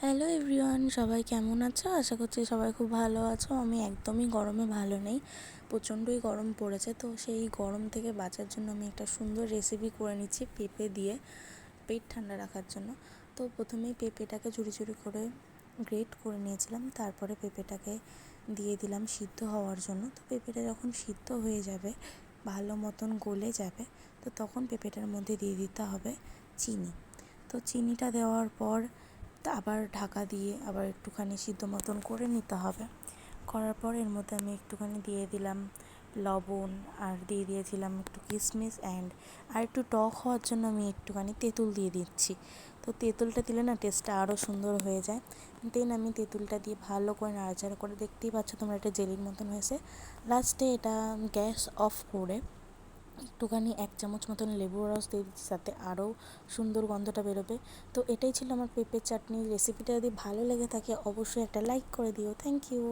Hello everyone, সবাই কেমন আছো? আশা করছি সবাই খুব ভালো আছো। আমি একদমই গরমে ভালো নেই, প্রচণ্ডই গরম পড়েছে। তো সেই গরম থেকে বাঁচার জন্য আমি একটা সুন্দর রেসিপি করে নিচ্ছি পেঁপে দিয়ে, পেট ঠান্ডা রাখার জন্য। তো প্রথমেই পেঁপেটাকে ঝুড়ি ঝুড়ি করে গ্রেট করে নিয়েছিলাম, তারপরে পেঁপেটাকে দিয়ে দিলাম সিদ্ধ হওয়ার জন্য। তো পেঁপেটা যখন সিদ্ধ হয়ে যাবে, ভালো মতন গলে যাবে, তো তখন পেঁপেটার মধ্যে দিয়ে দিতে হবে চিনি। তো চিনিটা দেওয়ার পর আবার ঢাকা দিয়ে আবার একটুখানি সিদ্ধ মতন করে নিতে হবে। করার পর এর মধ্যে আমি একটুখানি দিয়ে দিলাম লবণ, আর দিয়ে দিয়েছিলাম একটু কিশমিশ, আর একটু টক হওয়ার জন্য আমি একটুখানি তেঁতুল দিয়ে দিচ্ছি। তো তেঁতুলটা দিলে না টেস্টটা আরও সুন্দর হয়ে যায়। দেন আমি তেঁতুলটা দিয়ে ভালো করে নাড়াচাড়া করে, দেখতেই পাচ্ছ তোমরা একটা জেলির মতন হয়েছে। লাস্টে এটা গ্যাস অফ করে একটুখানি 1 চামচ মতন লেবুর রস দিয়ে দিচ্ছি, যাতে আরও সুন্দর গন্ধটা বেরোবে। তো এটাই ছিল আমার পেঁপে চাটনির রেসিপিটা। যদি ভালো লেগে থাকে অবশ্যই একটা লাইক করে দিও। Thank you.